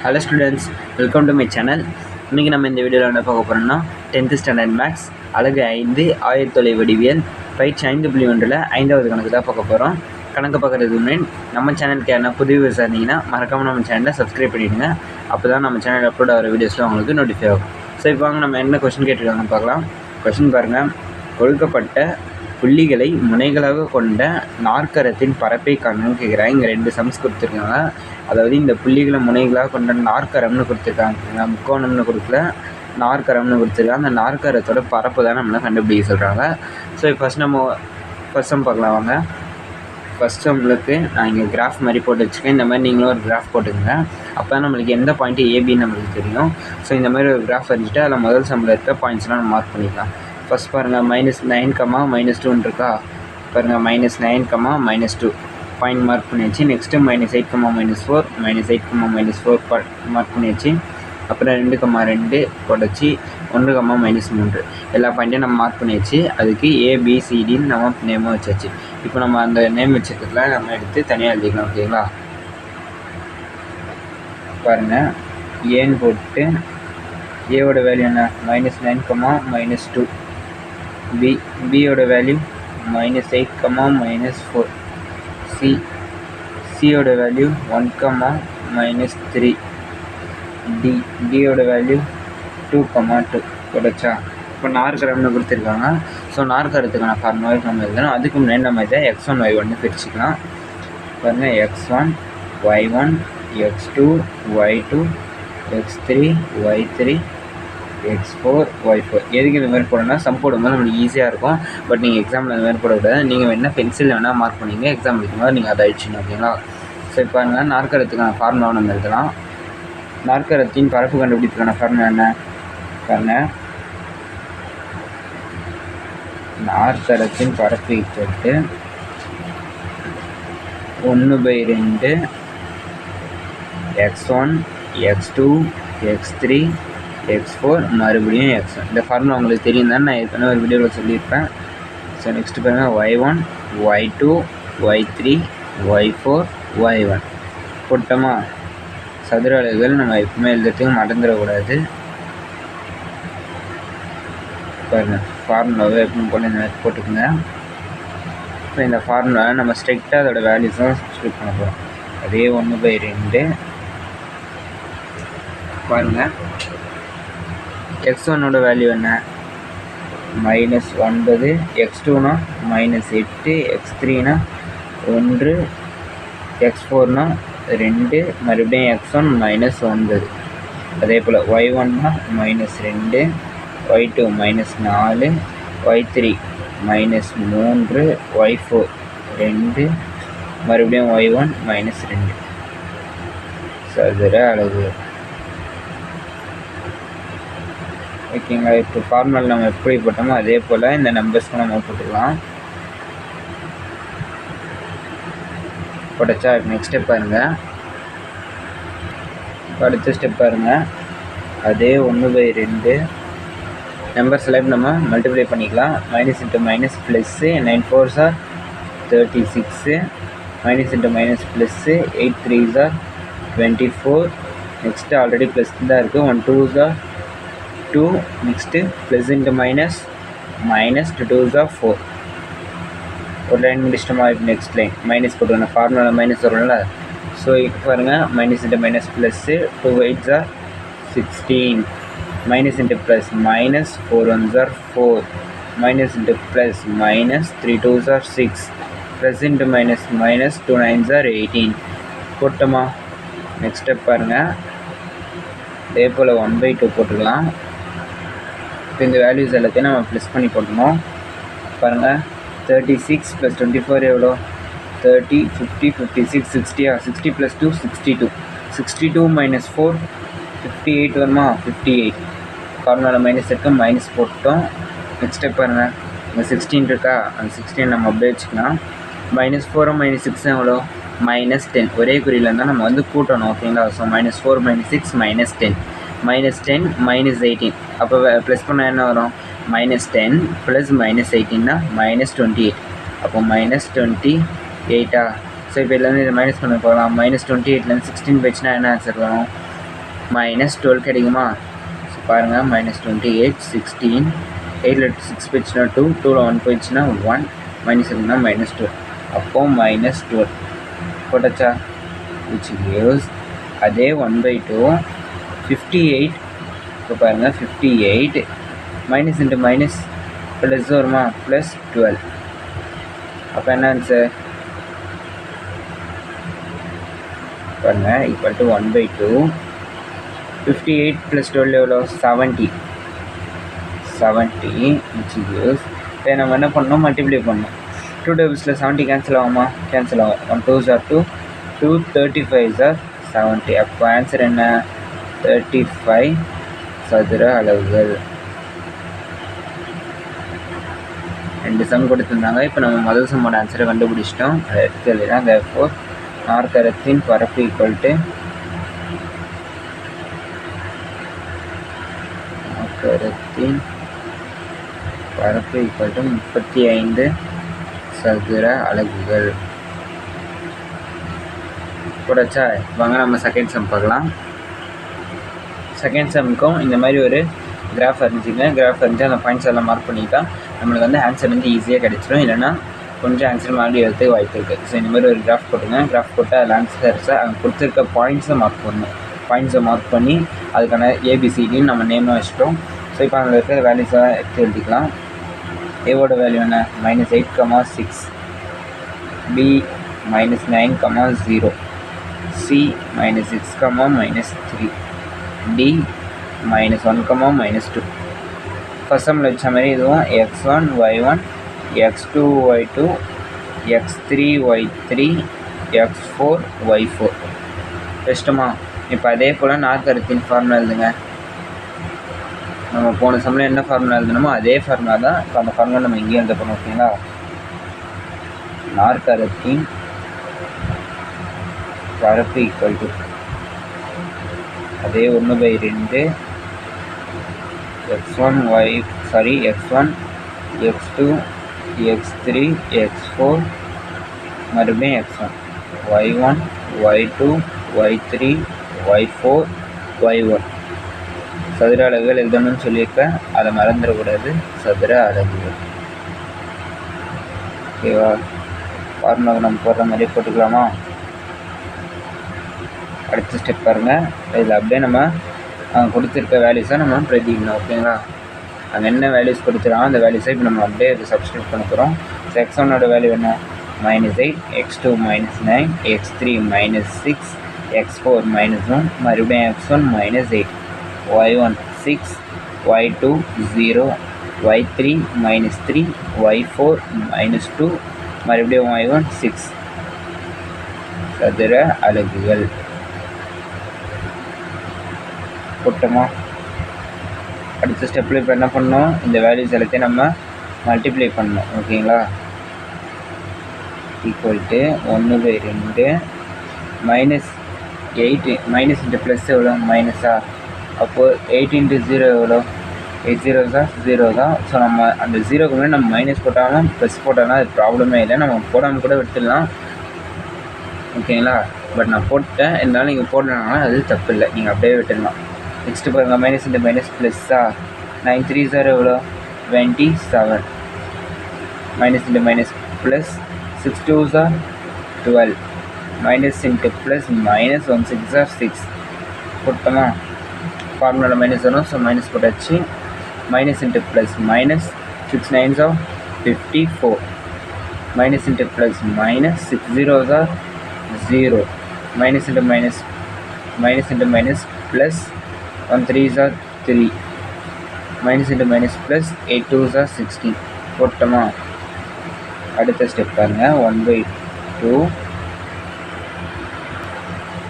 Hello students, welcome to my channel. இன்றைக்கி நம்ம இந்த வீடியோவில் என்ன பார்க்க போகிறோம்னா 10th ஸ்டாண்டர்ட் மேக்ஸ் அழகு 5 ஆயத்தொலை வடிவியல் பயிற்சி 5.1 5வது கணக்கு தான் பார்க்க போகிறோம். கணக்கு பார்க்குறதுக்கு முன்னாடி நம்ம சேனலுக்கு யாரா புது வியூவர்ஸ் இருந்தீங்கன்னா மறக்காமல் நம்ம சேனலை சப்ஸ்கிரைப் பண்ணிவிடுங்க. அப்போ தான் நம்ம சேனல் அப்லோட் ஆகிற வீடியோஸ்லாம் உங்களுக்கு நோட்டிஃபை ஆகும். ஸோ இப்போ வாங்க நம்ம என்ன கொஸ்டின் கேட்டிருக்காங்கன்னு பார்க்கலாம். கொஸ்டின் பாருங்கள். கொடுக்கப்பட்ட புள்ளிகளை முனைகளாக கொண்ட நாற்கரத்தின் பரப்பை காணணும்னு கேட்குறாங்க. இங்கே 2 சம்ஸ் கொடுத்துருக்காங்க. அதாவது இந்த புள்ளிகளை முனைகளாக கொண்ட நாற்கரம்னு கொடுத்துருக்காங்க, முக்கோணம்னு கொடுக்கல, நாற்கரம்னு கொடுத்துருக்காங்க. அந்த நாற்கரத்தோட பரப்பு தான் நம்மளை கண்டுபிடிக்க சொல்கிறாங்க. ஸோ ஃபஸ்ட் நம்ம ஃபஸ்ட் சம் பார்க்கலாம் வாங்க. ஃபஸ்ட் சம்களுக்கு நான் இங்கே கிராஃப் மாதிரி போட்டு வச்சுக்கேன். இந்த மாதிரி நீங்களும் ஒரு கிராஃப் போட்டுக்கோங்க. அப்போ தான் நம்மளுக்கு எந்த பாயிண்ட்டு ஏபின்னு நம்மளுக்கு தெரியும். ஸோ இந்த மாதிரி ஒரு கிராஃப் வச்சுட்டு அதில் முதல் சம்மில் இருக்க பாயிண்ட்ஸ்லாம் நம்ம மார்க் பண்ணிக்கலாம். ஃபஸ்ட் பாருங்கள், -9, -2 இருக்கா பாருங்கள். -9, -2 பாயிண்ட் மார்க் பண்ணியாச்சு. நெக்ஸ்ட்டு -8, -4 -8, -4 மார்க் பண்ணியாச்சு. அப்புறம் 2, 2 போட்டுச்சு. 1, -3 எல்லா பாயிண்ட்டையும் நம்ம மார்க் பண்ணியாச்சு. அதுக்கு ABCDன்னு நம்ம நேமாக வச்சாச்சு. இப்போ நம்ம அந்த நேம் வச்சுக்கிறதுல நம்ம எடுத்து தனியாக எழுதிக்கலாம். ஓகேங்களா? பாருங்கள், ஏன்னு போட்டு ஏவோட வேல்யூ என்ன -9, -2. பியோட வேல்யூ -8, -4. சியோட வேல்யூ 1, -3. டியோட வேல்யூ 2, 2 போட்டச்சா. இப்போ நாற்கரம்னு கொடுத்துருக்காங்க. ஸோ நாற்கரத்துக்கான ஃபார்முலா நம்ம எழுதணும். அதுக்கு முன்னாடி நம்ம இதை x1 y1 பிரிச்சுக்கலாம். பாருங்கள், x1 y1 x2 y2 x3 y3 x4 y4. எதுக்கு இந்த மாதிரி போடணும்னா சம் போடும்போது நம்மளுக்கு ஈஸியாக இருக்கும். பட் நீங்கள் எக்ஸாமில் இந்த மாதிரி போடக்கூடாது. நீங்கள் வேணால் பென்சில் வேணால் மார்க் பண்ணிங்க. எக்ஸாம் எழுதும்போது நீங்கள் அதை அழிச்சிடணும். ஓகேங்களா? ஸோ இப்போ பாருங்கள், நாற்கரத்துக்கான ஃபார்முலா நம்ம எழுதலாம். நாற்கரத்தின் பரப்பு கண்டுபிடிப்புக்கான ஃபார்முலா என்ன பாருங்கள். நாற்கரத்தின் பரப்பு equal to 1/2 x1 x2 x3 x4 மறுபடியும் x1. இந்த ஃபார்முலா உங்களுக்கு தெரியும் தான், நான் ஏற்கனவே ஒரு வீடியோவில் சொல்லியிருப்பேன். ஸோ நெக்ஸ்ட்டு பாருங்கள், y1 y2 y3 y4 y1 போட்டோமா. சதுர அலகுகள் நம்ம எப்பவுமே எழுதுறதுக்கு மறந்துடக்கூடாது. பாருங்கள், ஃபார்முலாவை எப்பவும் போல் இந்த மாதிரி போட்டுக்கோங்க. இப்போ இந்த ஃபார்முலாவை நம்ம ஸ்ட்ரிக்டாக அதோட வேல்யூஸும் சப்ஸ்டியூட் பண்ண போகிறோம். அதே 1/2 பாருங்கள். x1ஓட வேல்யூ என்ன -9, x2னா -8, x3னா 1, x4னா 2, மறுபடியும் x1 -9. அதே போல் y1னா -2, y2 -4, y3 -3, y4 2, மறுபடியும் y1 -2. சதுர அலகு. ஓகேங்களா? இப்போ ஃபார்முலா நம்ம எப்படி போட்டோமோ அதே போல் இந்த நம்பர்ஸ்க்கு நம்ம போட்டுக்கலாம். போட்டச்சா. நெக்ஸ்ட் ஸ்டெப் பாருங்கள். அடுத்த ஸ்டெப் பாருங்கள். அதே 1/2 நம்பர்ஸ் எல்லாம் நம்ம மல்டிப்ளை பண்ணிக்கலாம். -× -+, 9 4s are 36, -× -+, 8 3s are 24. Next already plus தான் இருக்குது. 1 2s are 2. Next plus into minus, -2s are 4. ஒரு லைன் முடிச்சிட்டோமா. இப்போ நெக்ஸ்ட் லைன் மைனஸ் போட்டுக்கணும். ஃபார்முலா மைனஸ் வரும்ல. ஸோ இப்போ பாருங்கள், -× -+, 2 8s are 16, -× +, -4 1s are 4, -× +, -3 2s are 6, +, -, 2 9s are 18 போட்டோமா. நெக்ஸ்ட் ஸ்டெப் பாருங்கள். அதே போல் 1/2 போட்டுக்கலாம். இப்போ இந்த வேல்யூஸ் எல்லாத்தையும் நம்ம ப்ளஸ் பண்ணி போட்டணும். பாருங்கள், 36 + 24 எவ்வளோ 30, 50, 56, 60. 60 + 2 62. 62 - 4 58 வருமா. 58 ஃபார்முலா மைனஸ் இருக்குது, மைனஸ் போட்டோம். நெக்ஸ்ட் ஸ்டெப் பாருங்கள், இங்கே 16 இருக்கா. அந்த 16 நம்ம அப்படியே வச்சுக்கலாம். -4 -6 எவ்வளோ -10. ஒரே குறியில் இருந்தால் நம்ம வந்து கூட்டணும். ஓகேங்களா? ஸோ -4 -6 -10 -10 -18. அப்போ ப்ளஸ் பண்ணால் என்ன வரும்? -10 + -18னா -28. அப்போ -28. ஸோ இப்போ இதுலேருந்து இதை மைனஸ் பண்ண போகலாம். -28லேருந்து 16 போயிடுச்சுன்னா என்ன ஆன்சர் வரும்? -12 கிடைக்குமா? ஸோ பாருங்கள், -28, 16, 8ல் 6 போயிடுச்சுன்னா 2, 2ல் 1 போயிடுச்சுன்னா 1, மைனஸ் இருக்குன்னா -12. அப்போ -12 போட்டாச்சா? which gives அதே 1/2 58. இப்போ பாருங்கள், 58 மைனஸ் இன்ட்டு மைனஸ் ப்ளஸ் வருமா? +12. அப்போ என்ன ஆன்சர் பாருங்கள், ஈக்குவல் டு 1/2. 58 + 12 எவ்வளோ? 70. which gives இப்போ நம்ம என்ன பண்ணணும்? மல்டிப்ளை பண்ணணும். 2 டேபிள்ஸில் 70 கேன்சல் ஆகுமா? கேன்சல் ஆகும். 1 2s are 2, 2 35s are 70. அப்போ ஆன்சர் என்ன? 35 சதுர அலகுகள். 2 சம் கொடுத்துருந்தாங்க. இப்போ நம்ம முதல் சம்மோட ஆன்சரை கண்டுபிடிச்சிட்டோம். அதை எடுத்து எழுதிடலாம். therefore நாற்கரத்தின் பரப்பு ஈக்குவல் டு நாற்கரத்தின் பரப்பு ஈக்குவல் டு 35 சதுர அலகுகள். போடாச்சா? வாங்க நம்ம செகண்ட் சம் பார்க்கலாம். செகண்ட் சம்முக்கும் இந்த மாதிரி ஒரு கிராஃப் இருந்துச்சுங்க. கிராஃப் இருந்துச்சு, அந்த பாயிண்ட்ஸ் எல்லாம் மார்க் பண்ணிட்டா நம்மளுக்கு வந்து ஆன்சர் வந்து ஈஸியாக கிடச்சிடும். இல்லைனா கொஞ்சம் ஆன்சர் மாதிரி எடுத்து வாய்ப்பு இருக்குது. ஸோ இந்த மாதிரி ஒரு கிராஃப் போட்டுங்க. கிராஃப் போட்டு அதில் ஆன்சர்ஸை அங்கே கொடுத்துருக்க பாயிண்ட்ஸை மார்க் பண்ணணும். பாயிண்ட்ஸை மார்க் பண்ணி அதுக்கான ஏபிசிடின்னு நம்ம நேமாக வச்சுட்டோம். ஸோ இப்போ அதில் இருக்கிற வேல்யூஸாக எடுத்து எழுதிக்கலாம். ஏவோட வேல்யூ என்ன? -8,6, B -9,0, C -6, D -1, -2. ஃபர்ஸ்ட் சம்மில் வச்ச மாதிரி இதுவும் x1 y1, x2 y2, x3 y3, x4 y4 பெஸ்ட்டுமா? இப்போ அதே போல் நாற்கரத்தின் ஃபார்முலா எழுதுங்க. நம்ம போன சம்மில் என்ன ஃபார்முலா எழுதணுமோ அதே ஃபார்முலா தான். இப்போ அந்த ஃபார்முலா நம்ம இங்கேயும் எழுத போகிறோம். ஓகேங்களா? நாற்கரத்தின் பரப்பு ஈக்குவல் டு அதே 1/2 x1 x2 x3 x4 மறுபடியும் x1 y1 y2 y3 y4 y1 சதுர அலகுகள் எழுதணும்னு சொல்லியிருப்பேன். அதை மறந்துடக்கூடாது. சதுர அலகுகள். ஓகேவா? ஃபார்முலாவை நம்ம போடுற மாதிரி போட்டுக்கலாமா? அடுத்த ஸ்டெப் பாருங்கள். இதில் அப்படியே நம்ம கொடுத்துருக்க வேல்யூஸை நம்ம பிரதிக்கணும். ஓகேங்களா? அங்கே என்ன வேல்யூஸ் கொடுத்துருக்காங்க அந்த வேல்யூஸை இப்போ நம்ம அப்படியே இது சப்ஸ்டியூட் பண்ண போகிறோம். ஸோ x1ஓட வேல்யூ என்ன? -8, x2 -9, x3 -6, x4 -1, மறுபடியும் x1 -8, y1 6, y2 0, y3 -3, y4 -2, மறுபடியும் y1 6 சதுர அலகுகள். போட்டோமா? அடுத்த ஸ்டெப்பில் இப்போ என்ன பண்ணணும்? இந்த வேல்யூஸ் எல்லாத்தையும் நம்ம மல்டிப்ளை பண்ணணும். ஓகேங்களா? Equal to 1/2 -8 minus into plus எவ்வளோ? மைனஸா? அப்போது 8 × 0 எவ்வளோ? 8 zeros தான் 0 தான். ஸோ நம்ம அந்த 0க்கு முன்னாடி நம்ம மைனஸ் போட்டாலும் ப்ளஸ் போட்டாலும் அது ப்ராப்ளமே இல்லை. நம்ம போடாமல் கூட விட்டுடலாம். ஓகேங்களா? பட் நான் போட்டேன், இருந்தாலும் நீங்கள் போடணுன்னா அது தப்பு இல்லை. நீங்கள் அப்படியே விட்டுடலாம். நெக்ஸ்ட்டு பாருங்கள், மைனஸ் இன்ட்டு மைனஸ் ப்ளஸ்ஸா? 9 3s are எவ்வளோ? 27. Minus into minus plus 6 2s are 12. Minus into plus minus 1 6s are 6. போட்டோமா? ஃபார்முலாவில் மைனஸ் வரும். ஸோ மைனஸ் போட்டாச்சு. Minus into plus minus 6 9s are 54. Minus into plus minus 6 zeros are 0. Minus into minus plus 1 3s are 3. Minus into minus plus 8 2s are 16. போட்டோமா? அடுத்த step பாருங்கள். 1/2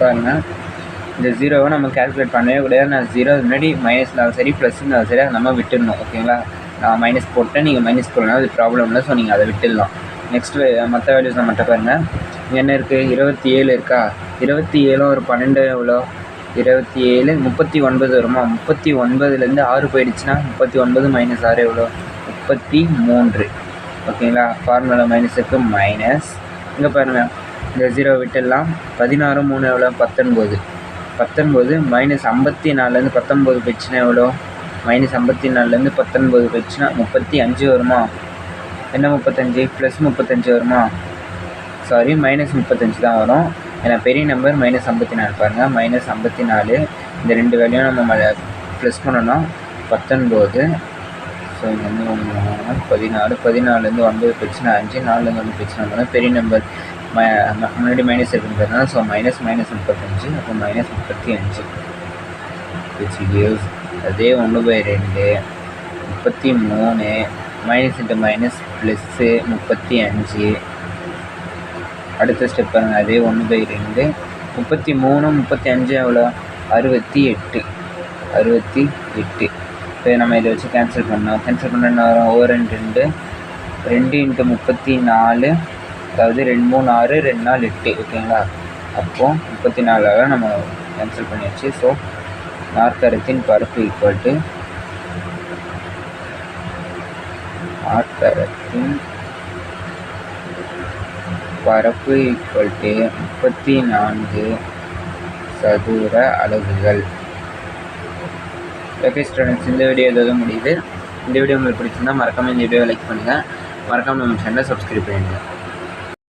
பாருங்கள். இந்த 0வை நம்ம கேல்குலேட் பண்ணவே கூடாது. நான் 0 முன்னாடி மைனஸ் இருந்தாலும் சரி ப்ளஸ் இருந்தாலும் சரி அதை நம்ம விட்டுடணும். ஓகேங்களா? நான் மைனஸ் போட்டேன், நீங்கள் மைனஸ் போடலாம், அது ப்ராப்ளம் இல்லை. ஸோ நீங்கள் அதை விட்டுடலாம். நெக்ஸ்ட்டு மற்ற வேல்யூஸ் நம்மகிட்ட பாருங்கள். இங்கே என்ன இருக்குது? 27 இருக்கா? 27 ஒரு 12 எவ்வளோ? 27 39 வருமா? 39லேருந்து 6 போயிடுச்சுன்னா 39 - 6 எவ்வளோ? 33. ஓகேங்களா? ஃபார்முலா மைனஸுக்கு மைனஸ். இங்கே பாருங்கள், இந்த 0 விட்டுடலாம். 16 3 எவ்வளோ? 19. 19 மைனஸ் 54லேருந்து 19 போயிடுச்சுன்னா எவ்வளோ? மைனஸ் 54லேருந்து 19 போயிடுச்சுன்னா 35 வருமா? என்ன 35 ப்ளஸ் 35 வருமா? சாரி, மைனஸ் 35 தான் வரும். ஏன்னா பெரிய நம்பர் மைனஸ் 54 பாருங்கள். மைனஸ் 54 இந்த ரெண்டு வேலையும் நம்ம ப்ளஸ் பண்ணோன்னா 19. ஸோ இங்கே வந்து 14, 14லேருந்து 9 போயிடுச்சுன்னா 5, 4லேருந்து 1 போயிடுச்சுன்னா பெரிய நம்பர் முன்னாடி மைனஸ் இருக்குன்றதுனால ஸோ மைனஸ் 35, அப்போ மைனஸ் 35 விச் கிவ்ஸ் அதே 1/2 33 மைனஸ் இன்ட்டு மைனஸ் ப்ளஸ்ஸு 35. அடுத்த ஸ்டெப் பாருங்கள், அதே 1/2 33 35 எவ்வளோ? 68. இப்போ நம்ம இதை வச்சு கேன்சல் பண்ணோம். கேன்சல் பண்ண என்ன வரும்? ஓவர் 2 2 இன்ட்டு 34, அதாவது 2 3 6 2 4 8. ஓகேங்களா? அப்போது 34 நம்ம கேன்சல் பண்ணியாச்சு. ஸோ நாற்கரத்தின் பரப்பு ஈக்குவல் டு நாற்கரத்தின் பரப்பு ஈக்குவல் டு 34 சதுர அலகுகள். ஓகே ஸ்டூடெண்ட்ஸ், இந்த வீடியோ ஏதாவது முடியுது. இந்த வீடியோ உங்களுக்கு பிடிச்சிருந்தா மறக்காமல் இந்த வீடியோவை லைக் பண்ணுங்கள். மறக்காமல் நம்ம சேனலை சப்ஸ்கிரைப் பண்ணிடுங்க.